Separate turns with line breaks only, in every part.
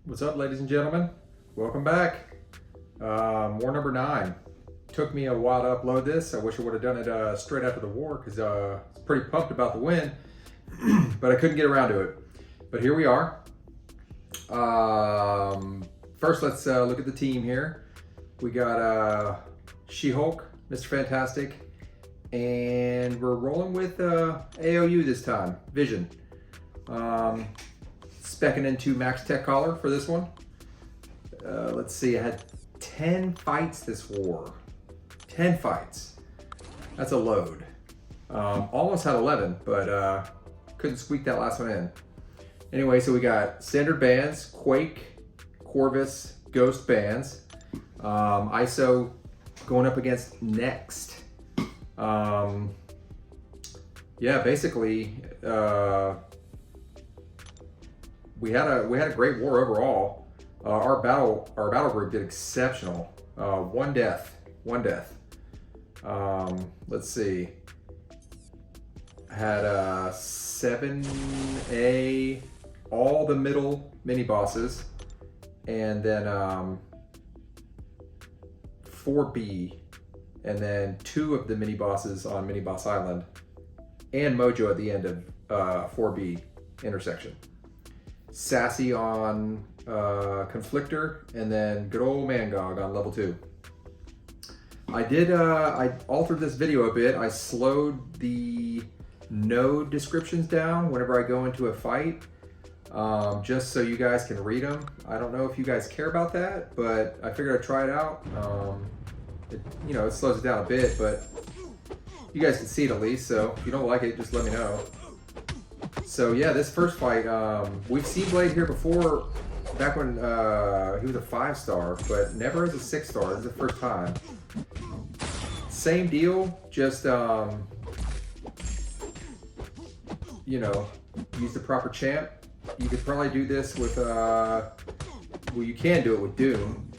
What's up, ladies and gentlemen? Welcome back. War number 9. Took me a while to upload this. I wish I would have done it straight after the war because I was pretty pumped about the win, but I couldn't get around to it. But here we are. First, let's look at the team here. We got She-Hulk, Mr. Fantastic, and we're rolling with AOU this time, Vision. Specking into Max Tech Collar for this one. Let's see, I had 10 fights this war. 10 fights. That's a load. Almost had 11, but couldn't squeak that last one in. Anyway, so we got standard bands, Quake, Corvus, Ghost bands. ISO going up against Next. Yeah, basically, we had a great war overall. Our battle group did exceptional. One death. Let's see. Had 7A, all the middle mini bosses, and then 4B, and then 2 of the mini bosses on Mini Boss Island, and Mojo at the end of 4B intersection. Sassy on conflictor, and then good old Mangog on level 2. I altered this video a bit. I slowed the node descriptions down whenever I go into a fight, just so you guys can read them. I don't know if you guys care about that, but I figured I'd try it out. It slows it down a bit, but you guys can see it at least, so if you don't like it, just let me know. So yeah, this first fight, we've seen Blade here before, back when he was a 5-star, but never as a 6-star. This is the first time. Same deal, just use the proper champ. You could probably do this with well, you can do it with Doom,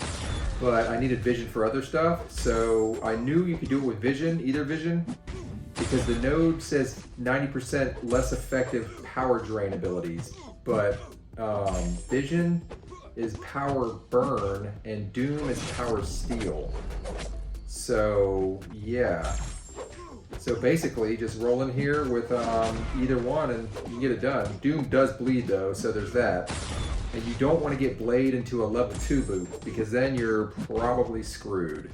but I needed Vision for other stuff, so I knew you could do it with Vision, either Vision, because the node says 90% less effective power drain abilities, but Vision is power burn and Doom is power steal. So yeah, so basically just roll in here with either one and you can get it done. Doom does bleed though, so there's that. And you don't want to get Blade into a level 2 loop because then you're probably screwed.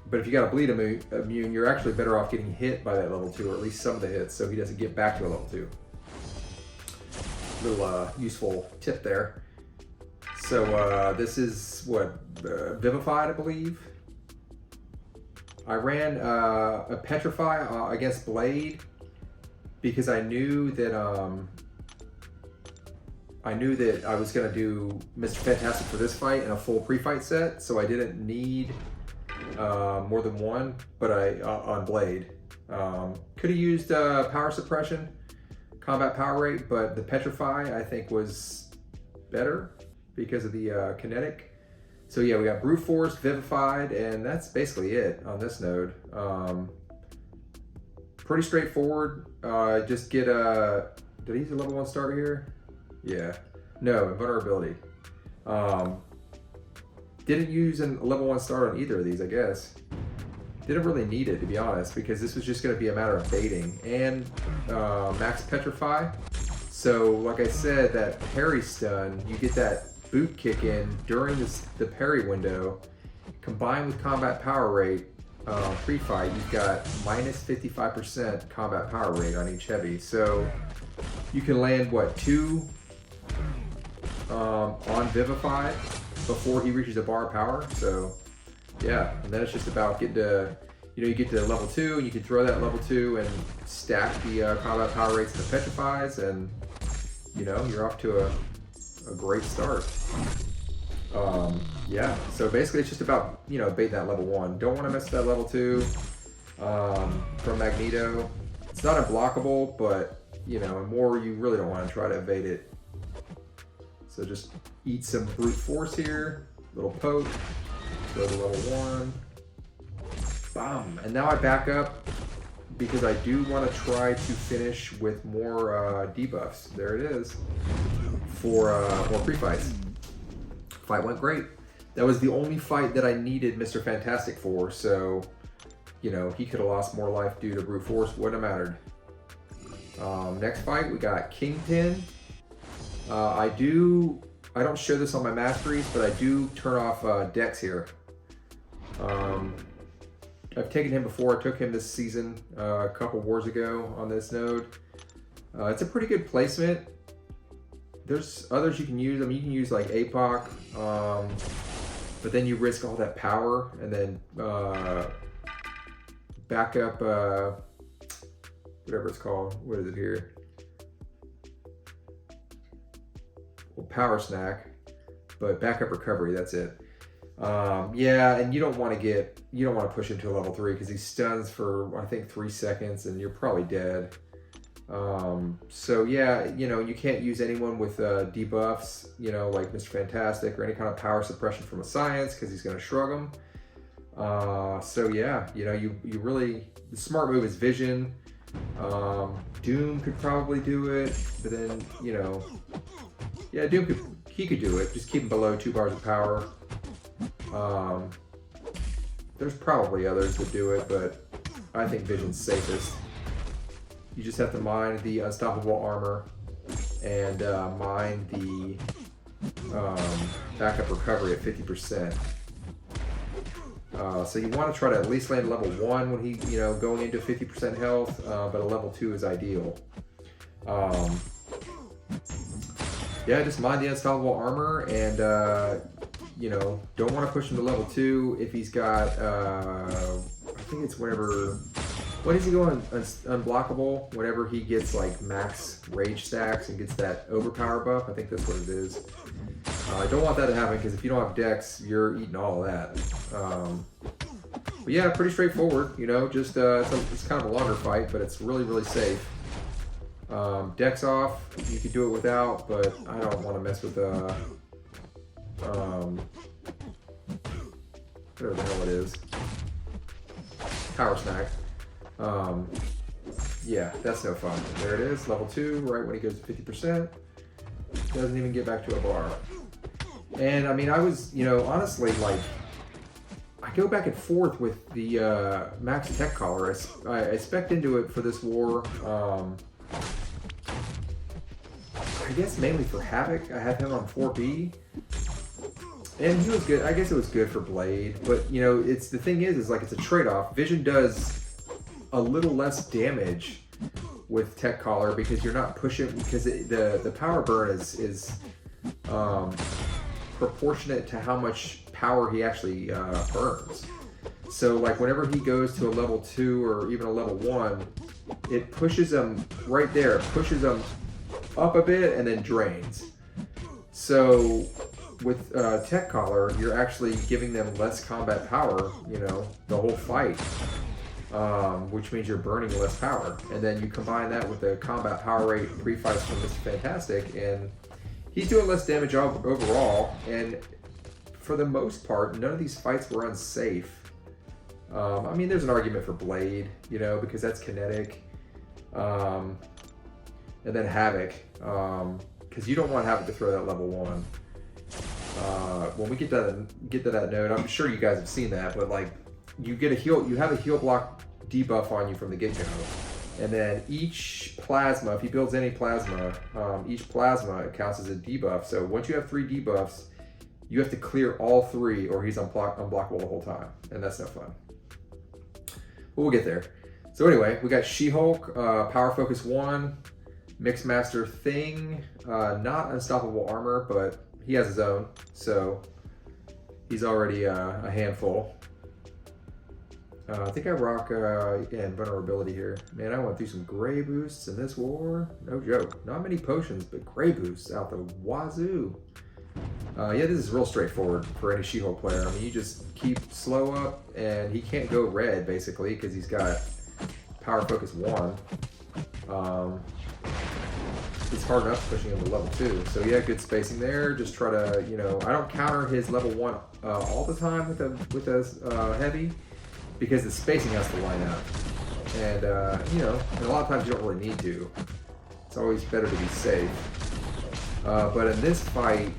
But if you got a bleed immune, you're actually better off getting hit by that level 2, or at least some of the hits, so he doesn't get back to a level 2. Little useful tip there. So this is what, Vivified, I believe. I ran a Petrify against Blade because I knew that I was gonna do Mr. Fantastic for this fight in a full pre-fight set, so I didn't need more than one, but on Blade. Could have used power suppression, combat power rate, but the Petrify I think was better because of the kinetic. So yeah, we got Brute Force, Vivified, and that's basically it on this node. Pretty straightforward. Just get a, did I use a level 1 starter here? Yeah, no, invulnerability. Didn't use a level 1 starter on either of these, I guess. Didn't really need it, to be honest, because this was just going to be a matter of baiting. And max Petrify. So, like I said, that parry stun, you get that boot kick in during the parry window. Combined with combat power rate, pre-fight, you've got minus 55% combat power rate on each heavy. So, you can land, what, 2 on Vivify before he reaches a bar of power. So yeah, and then it's just about getting to, you get to level 2 and you can throw that level 2 and stack the combat power rates and the Petrifies, and you're off to a great start. Yeah, so basically it's just about baiting that level 1. Don't want to mess with that level 2 from Magneto. It's not unblockable, but and more, you really don't want to try to evade it. So just eat some brute force here, little poke, go to level 1, bam. And now I back up because I do want to try to finish with more debuffs. There it is. for more pre-fights. Fight went great. That was the only fight that I needed Mr. Fantastic for, so, you know, he could have lost more life due to brute force, wouldn't have mattered. Next fight, we got Kingpin. I don't show this on my masteries, but I do turn off Dex here. I've taken him before. I took him this season a couple wars ago on this node. It's a pretty good placement. There's others you can use. I mean, you can use like APOC, but then you risk all that power and then back up, whatever it's called. What is it here? Well, power snack, but backup recovery, that's it. Yeah, and you don't want to push him to a level 3 because he stuns for, I think, 3 seconds and you're probably dead. So yeah, you know, you can't use anyone with debuffs, you know, like Mr. Fantastic or any kind of power suppression from a science because he's going to shrug them. So yeah, you know, you really, the smart move is Vision. Doom could probably do it, but then, you know, yeah, Doom could do it. Just keep him below 2 bars of power. There's probably others that do it, but I think Vision's safest. You just have to mine the unstoppable armor and mine the backup recovery at 50%. So you want to try to at least land level 1 when he, you know, going into 50% health, but a level 2 is ideal. Yeah, just mine the unstoppable armor and, you know, don't want to push him to level 2 if he's got, I think it's whenever, when is he going unblockable? Whenever he gets like max rage stacks and gets that overpower buff, I think that's what it is. I don't want that to happen because if you don't have Dex, you're eating all of that. But yeah, pretty straightforward, you know, just it's kind of a longer fight, but it's really, really safe. Dex off, you could do it without, but I don't want to mess with whatever the hell it is. Power snack. Yeah, that's no fun. There it is, level 2, right when he goes to 50%. Doesn't even get back to a bar. And I mean, I was, you know, honestly, like, I go back and forth with the max tech collar. I spec'd into it for this war. I guess mainly for Havok. I have him on 4B. And he was good. I guess it was good for Blade. But, you know, it's the thing is like it's a trade-off. Vision does a little less damage with tech collar because you're not pushing, because the power burn is proportionate to how much power he actually burns. So like whenever he goes to a level 2 or even a level 1, it pushes him right there. It pushes him up a bit and then drains. So with tech collar, you're actually giving them less combat power, you know, the whole fight. Which means you're burning less power. And then you combine that with the combat power rate pre-fights from Mr. Fantastic, and he's doing less damage overall. And for the most part, none of these fights were unsafe. I mean, there's an argument for Blade, you know, because that's kinetic. And then Havok, because you don't want Havok to throw that level 1. When we get to that node, I'm sure you guys have seen that, but like, you have a heal block debuff on you from the get-go. And then each plasma, if he builds any plasma, each plasma counts as a debuff. So once you have 3 debuffs, you have to clear all 3 or he's unblockable the whole time. And that's no fun. But we'll get there. So anyway, we got She-Hulk, Power Focus 1, Mixmaster Thing, not Unstoppable Armor, but he has his own. So he's already a handful. I think I rock, again, vulnerability here. Man, I went through some gray boosts in this war. No joke. Not many potions, but gray boosts out the wazoo. Yeah, this is real straightforward for any She-Hulk player. I mean, you just keep slow up, and he can't go red, basically, because he's got Power Focus 1. It's hard enough pushing him to level 2. So yeah, good spacing there. Just try to, you know, I don't counter his level 1 all the time with a heavy, because the spacing has to line up. And, you know, and a lot of times you don't really need to. It's always better to be safe. But in this fight,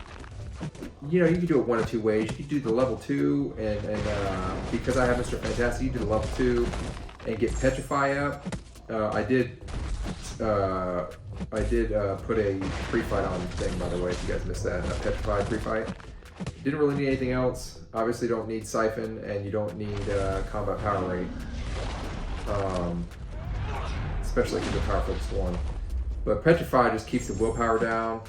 you know, you can do it one of two ways. You can do the level 2, and because I have Mr. Fantastic, you do the level 2 and get Petrify up. I did put a pre-fight on thing, by the way, if you guys missed that. Petrify pre-fight. Didn't really need anything else. Obviously don't need Siphon, and you don't need combat power rate. Especially because the power focus 1. But Petrify just keeps the willpower down.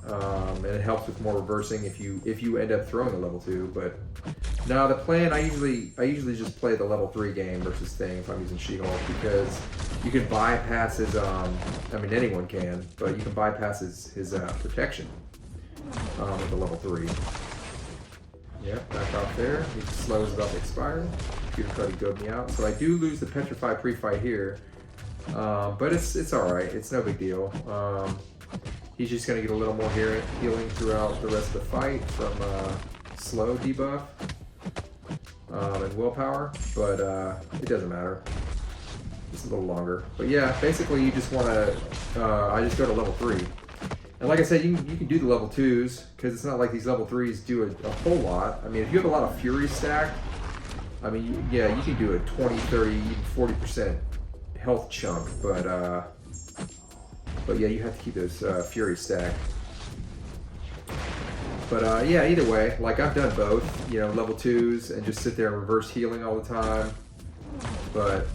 And it helps with more reversing if you end up throwing a level 2. But now the plan, I usually just play the level 3 game versus thing if I'm using She-Hulk, because you can bypass his I mean anyone can, but you can bypass his protection with the level 3. Yep, back off there. He slows about to expire. Computer tried to goad me out, so I do lose the Petrify pre-fight here, but it's all right. It's no big deal. He's just going to get a little more healing throughout the rest of the fight from slow debuff and willpower, but it doesn't matter. It's a little longer. But yeah, basically you just want to, I just go to level 3. And like I said, you can do the level 2s, because it's not like these level 3s do a whole lot. I mean, if you have a lot of Fury stacked, I mean, yeah, you can do a 20, 30, even 40% health chunk, but yeah, you have to keep those Fury stacked. But yeah, either way, like I've done both, you know, level 2s and just sit there and reverse healing all the time. But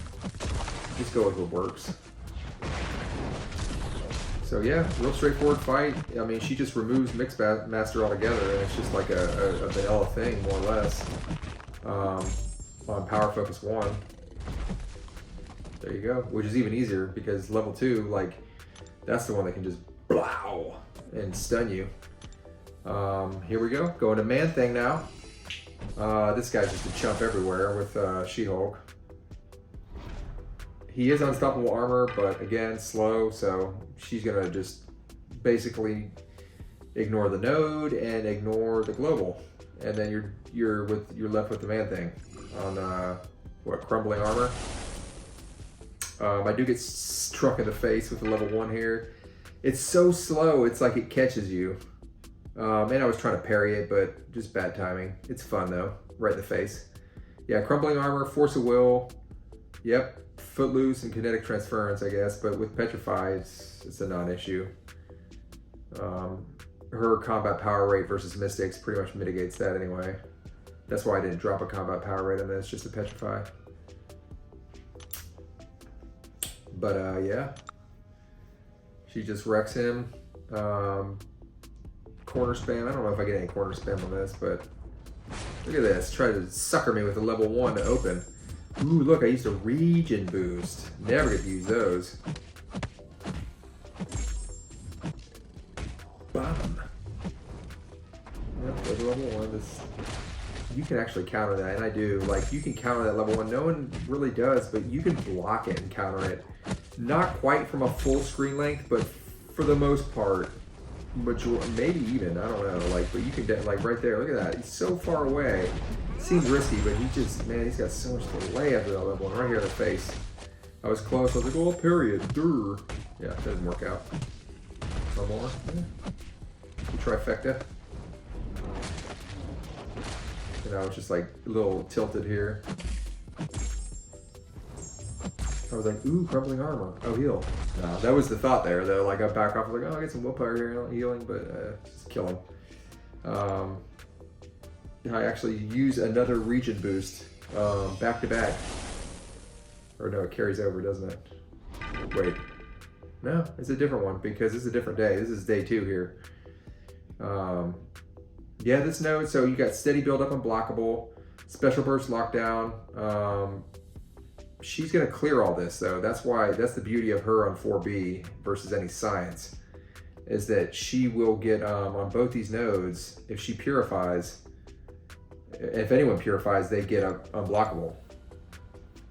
just go with what works. So yeah, real straightforward fight. I mean, she just removes Mix Master altogether, and it's just like a vanilla thing, more or less, on Power Focus 1. There you go, which is even easier because level 2, like, that's the one that can just blow and stun you. Here we go. Going to Man-Thing now. This guy's just a chump everywhere with She-Hulk. He is unstoppable armor, but again, slow, so she's gonna just basically ignore the node and ignore the global, and then you're left with the Man-Thing on what, crumbling armor. I do get struck in the face with the level 1 here. It's so slow, it's like it catches you. And I was trying to parry it, but just bad timing. It's fun though, right in the face. Yeah, crumbling armor, force of will. Yep, footloose and kinetic transference, I guess. But with Petrify, it's a non-issue. Her combat power rate versus Mystics pretty much mitigates that anyway. That's why I didn't drop a combat power rate on this, just a Petrify. But yeah, she just wrecks him. Corner spam. I don't know if I get any corner spam on this, but look at this. Try to sucker me with a level 1 to open. Ooh, look, I used a region boost. Never get to use those. Bum. Yep, there's level 1. This, you can actually counter that, and I do. Like, you can counter that level 1. No one really does, but you can block it and counter it. Not quite from a full screen length, but for the most part, maybe even, I don't know, like, but you can, like, right there, look at that, he's so far away. Seems risky, but he just, man, he's got so much delay after that level 1, right here in the face. I was close, I was like, oh, period, durr. Yeah, it doesn't work out. No more, yeah. Trifecta. And I was just like, a little tilted here. I was like, ooh, crumbling armor. Oh, heal. No, that was the thought there, though. Like, I back off, I was like, oh, I get some willpower here, healing, but just kill him. I actually use another region boost back to back. Or no, it carries over, doesn't it? Wait. No, it's a different one because it's a different day. This is day 2 here. Yeah, this node, so you got steady build up unblockable, special burst lockdown. She's gonna clear all this though. That's the beauty of her on 4B versus any science, is that she will get on both these nodes, if she purifies, if anyone purifies, they get unblockable.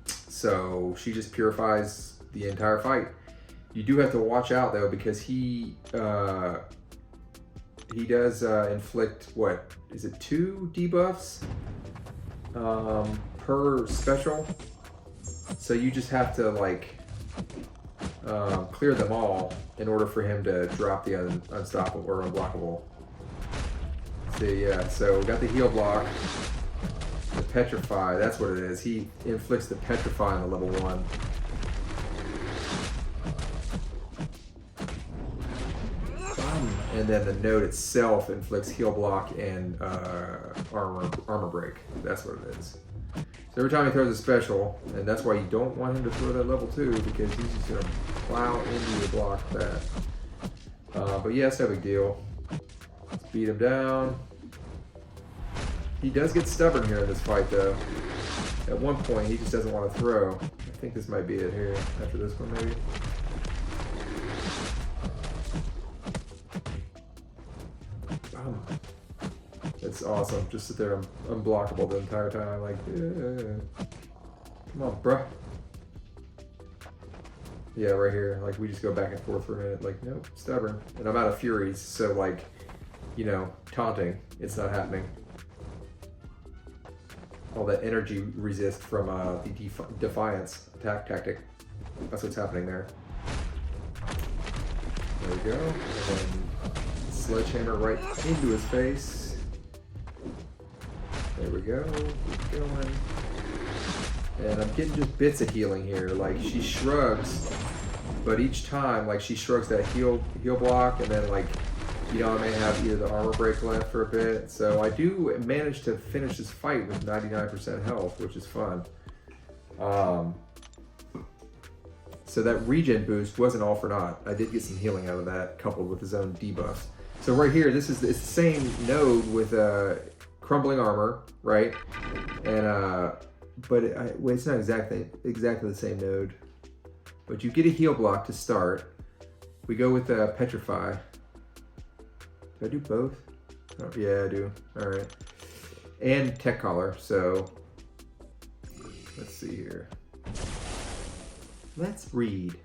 So she just purifies the entire fight. You do have to watch out though, because he does inflict, what is it, 2 debuffs per special. So you just have to, like, clear them all in order for him to drop the unstoppable or unblockable. See, yeah, so we got the heal block, the petrify, that's what it is. He inflicts the petrify on the level 1. And then the node itself inflicts heal block and armor break. That's what it is. So every time he throws a special, and that's why you don't want him to throw that level 2, because he's just gonna plow into your block with that. But yeah, it's no big deal. Let's beat him down. He does get stubborn here in this fight though. At one point he just doesn't want to throw. I think this might be it here, after this one maybe. It's awesome. Just sit there unblockable the entire time. Like, come on, bruh. Yeah, right here. Like, we just go back and forth for a minute. Like, nope, stubborn. And I'm out of furies, so like, you know, taunting. It's not happening. All that energy resist from the defiance attack tactic. That's what's happening there. There we go. And then sledgehammer right into his face. There we go. Keep going. And I'm getting just bits of healing here. Like, she shrugs, but each time, like, she shrugs that heal block, and then, like, you know, I may have either the armor break left for a bit. So I do manage to finish this fight with 99% health, which is fun. So that regen boost wasn't all for naught. I did get some healing out of that, coupled with his own debuffs. So right here, it's the same node with crumbling armor, right? And but it's not exactly the same node. But you get a heal block to start. We go with petrify. Do I do both? Oh, yeah, I do. All right. And tech collar. So let's see here. Let's read.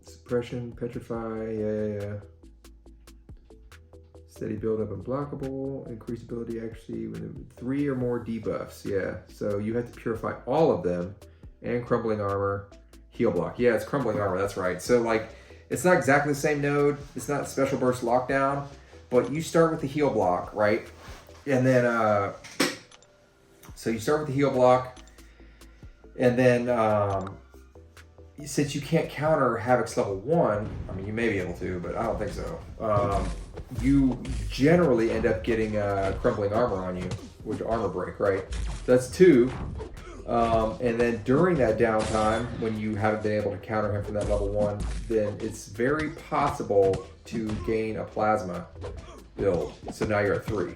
Suppression, petrify, yeah. Steady build up unblockable, increased ability accuracy with 3 or more debuffs, yeah. So you have to purify all of them, and crumbling armor, heal block. Yeah, it's crumbling armor, that's right. So like, it's not exactly the same node, it's not special burst lockdown, but you start with the heal block, right? And then, so you start with the heal block, and then, since you can't counter Havok's level 1, I mean, you may be able to, but I don't think so. You generally end up getting crumbling armor on you, with armor break, right? That's 2. And then during that downtime, when you haven't been able to counter him from that level 1, then it's very possible to gain a plasma build. So now you're at 3.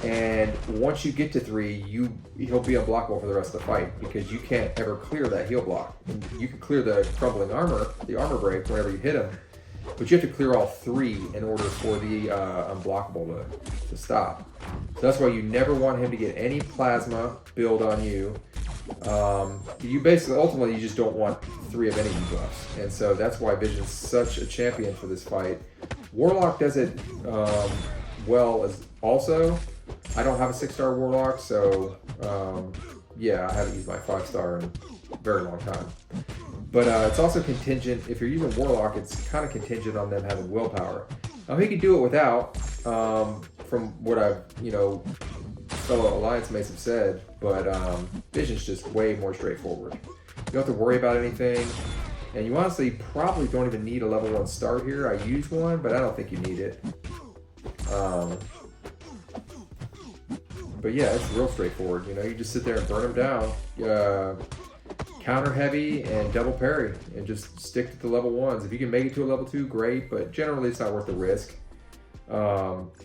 And once you get to 3, he'll be unblockable for the rest of the fight, because you can't ever clear that heal block. And you can clear the crumbling armor, the armor break, whenever you hit him, but you have to clear all 3 in order for the unblockable to stop. So that's why you never want him to get any plasma build on you. You basically, ultimately, you just don't want 3 of any debuffs. And so that's why Vision's such a champion for this fight. Warlock does it well as also. I don't have a 6-star Warlock, so yeah, I haven't used my 5-star in a very long time. But it's also contingent, if you're using Warlock, it's kind of contingent on them having willpower. Now, he could do it without, from what I've, fellow Alliance mates have said, but Vision's just way more straightforward. You don't have to worry about anything, and you honestly probably don't even need a level 1 start here. I used one, but I don't think you need it. But yeah, it's real straightforward. You just sit there and burn them down. Counter heavy and double parry, and just stick to the level 1s. If you can make it to a level 2, great, but generally it's not worth the risk.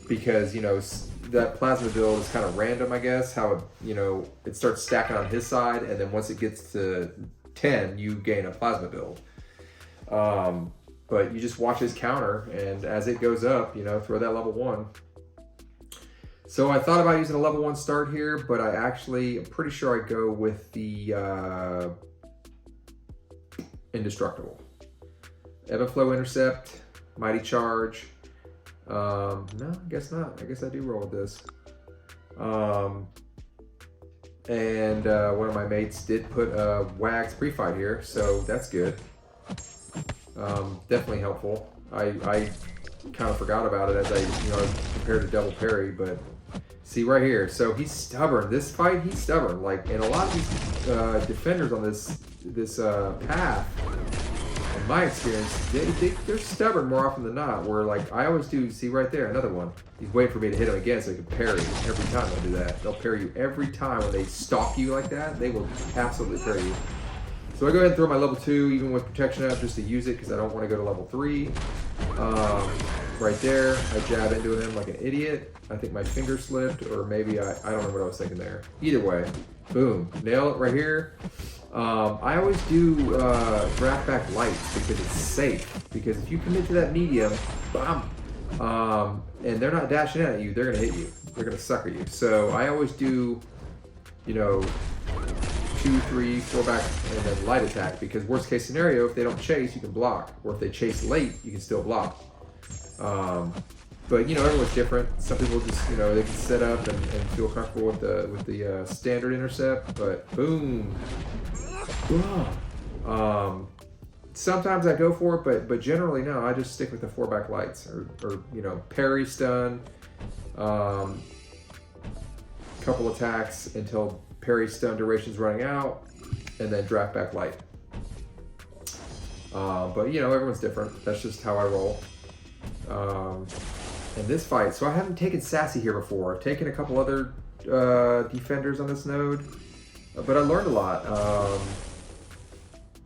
Because, that plasma build is kind of random, I guess, how it starts stacking on his side, and then once it gets to 10, you gain a plasma build. But you just watch his counter, and as it goes up, throw that level 1. So I thought about using a level 1 start here, but I'm pretty sure I go with the Indestructible. Ebb and Flow Intercept, Mighty Charge. No, I guess not. I guess I do roll with this. And one of my mates did put a Wags pre-fight here, so that's good. Definitely helpful. I kind of forgot about it as I compared to double parry, but see right here. So he's stubborn. This fight, he's stubborn. Like, and a lot of these defenders on this path, in my experience, they're stubborn more often than not. Where like I always do. See right there, another one. He's waiting for me to hit him again so he can parry. Every time they'll do that. They'll parry you every time when they stalk you like that. They will absolutely parry you. So I go ahead and throw my level 2, even with protection up, just to use it because I don't want to go to level 3. Right there, I jab into him like an idiot. I think my finger slipped, or maybe I don't know what I was thinking there. Either way, boom, nail it right here. I always do draft back lights because it's safe. Because if you commit to that medium, bam, and they're not dashing at you, they're gonna hit you. They're gonna sucker you. So I always do, 2, 3, 4 back, and then light attack. Because worst case scenario, if they don't chase, you can block, or if they chase late, you can still block. But everyone's different. Some people just they can set up and feel comfortable with the standard intercept. But boom. Sometimes I go for it, but generally no. I just stick with the 4 back lights or parry, stun, couple attacks until parry stun duration's running out, and then draft back light. But everyone's different. That's just how I roll. In this fight, so I haven't taken Sassy here before. I've taken a couple other defenders on this node, but I learned a lot.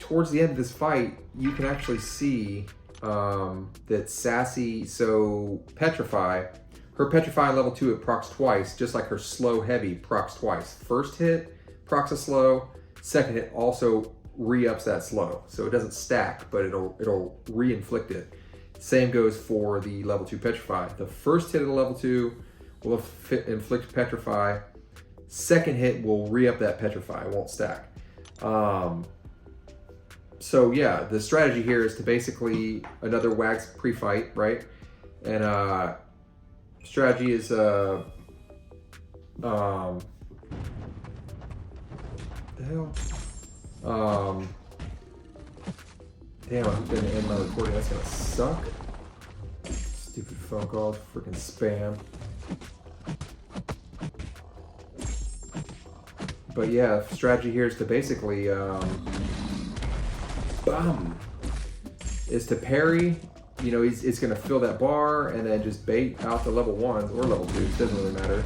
Towards the end of this fight, you can actually see that Sassy, so Petrify, her Petrify on level 2, it procs twice, just like her slow heavy procs twice. First hit procs a slow, second hit also re-ups that slow. So it doesn't stack, but it'll re-inflict it. Same goes for the level 2 Petrify. The first hit of the level 2 will inflict Petrify. Second hit will re-up that Petrify. It won't stack. So yeah, the strategy here is to basically another Wags pre-fight, right? And strategy is the hell? Damn, I'm gonna end my recording. That's gonna suck. Stupid phone calls, freaking spam. But yeah, strategy here is to basically is to parry. It's gonna fill that bar and then just bait out the level 1s or level 2s. Doesn't really matter.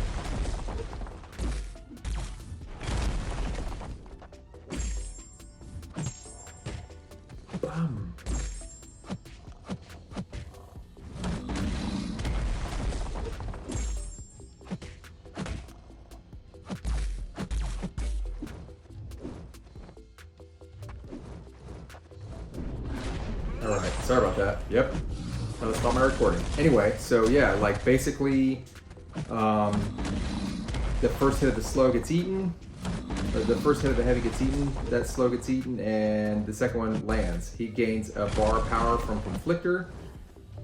Alright, sorry about that. Yep. I'll stop my recording. Anyway, so yeah, like basically the first hit of the slow gets eaten, or the first hit of the heavy gets eaten, that slow gets eaten, and the second one lands. He gains a bar power from conflictor,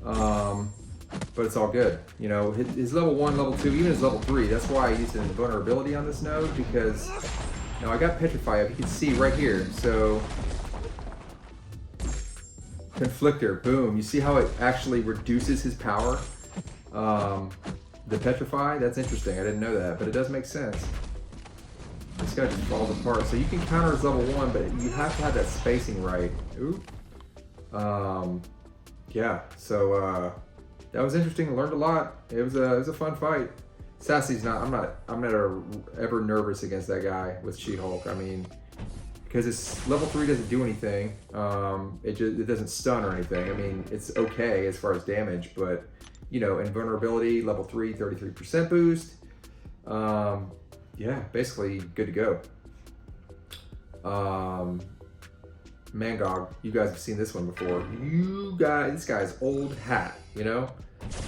but it's all good. His level 1, level 2, even his level 3, that's why I used it in vulnerability on this node, because I got Petrify up, you can see right here. So conflictor, boom. You see how it actually reduces his power? The Petrify, that's interesting. I didn't know that, but it does make sense. This guy just falls apart. So you can counter his level 1, but you have to have that spacing right. Ooh. Yeah, so that was interesting. Learned a lot. It was a fun fight. Sassy's not, I'm not ever nervous against that guy with She-Hulk. I mean, because his level 3 doesn't do anything. It doesn't stun or anything. I mean, it's okay as far as damage, but invulnerability, level 3, 33% boost. Yeah, basically good to go. Mangog, you guys have seen this one before. This guy's old hat,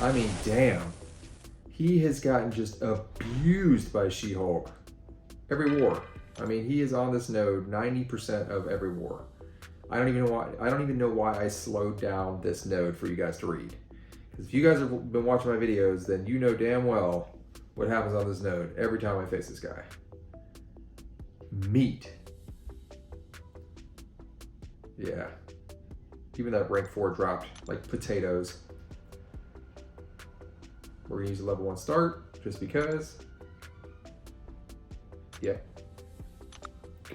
I mean, damn. He has gotten just abused by She-Hulk. Every war. I mean, he is on this node 90% of every war. I don't even know why I slowed down this node for you guys to read. Because if you guys have been watching my videos, then you know damn well what happens on this node every time I face this guy. meat. Yeah. Even that rank 4 dropped like potatoes. We're gonna use a level 1 start just because. Yep.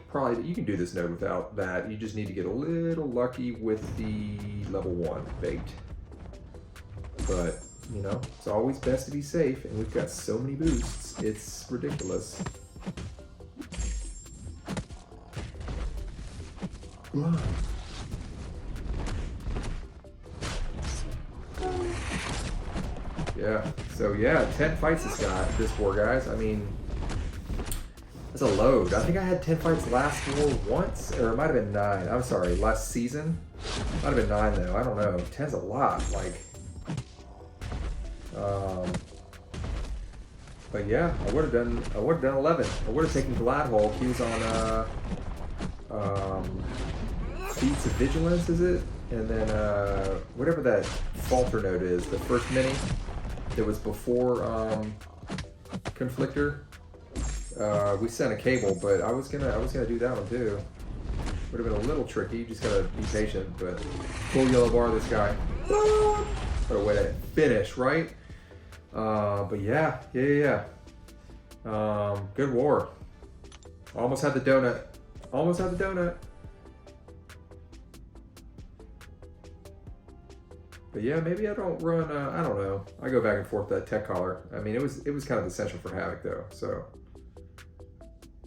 Probably you can do this node without that. You just need to get a little lucky with the level 1 baked. But you know, it's always best to be safe, and we've got so many boosts. It's ridiculous. Yeah, so yeah, 10 fights this war, guys. I mean, that's a load. I think I had 10 fights last war once, or it might have been 9. I'm sorry, last season. Might have been 9 though, I don't know. 10's a lot, like. But yeah, I would have done 11. I would have taken Gladhulk. He was on Feats of Vigilance, is it? And then whatever that Falter node is, the first mini that was before Conflictor. We sent a cable, but I was gonna do that one too. Would have been a little tricky. You just gotta be patient. But full yellow bar, this guy. What a way to finish, right? But yeah. Good war. Almost had the donut. But yeah, maybe I don't run. I don't know. I go back and forth that tech collar. I mean, it was kind of essential for Havok though. So,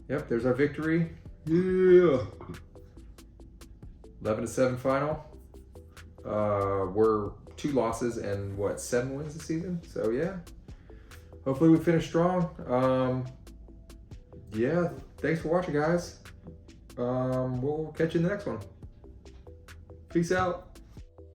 yep, there's our victory. Yeah. 11-7 final. We're 2 losses and what, 7 wins this season. So yeah, hopefully we finish strong. Yeah, thanks for watching, guys. We'll catch you in the next one. Peace out.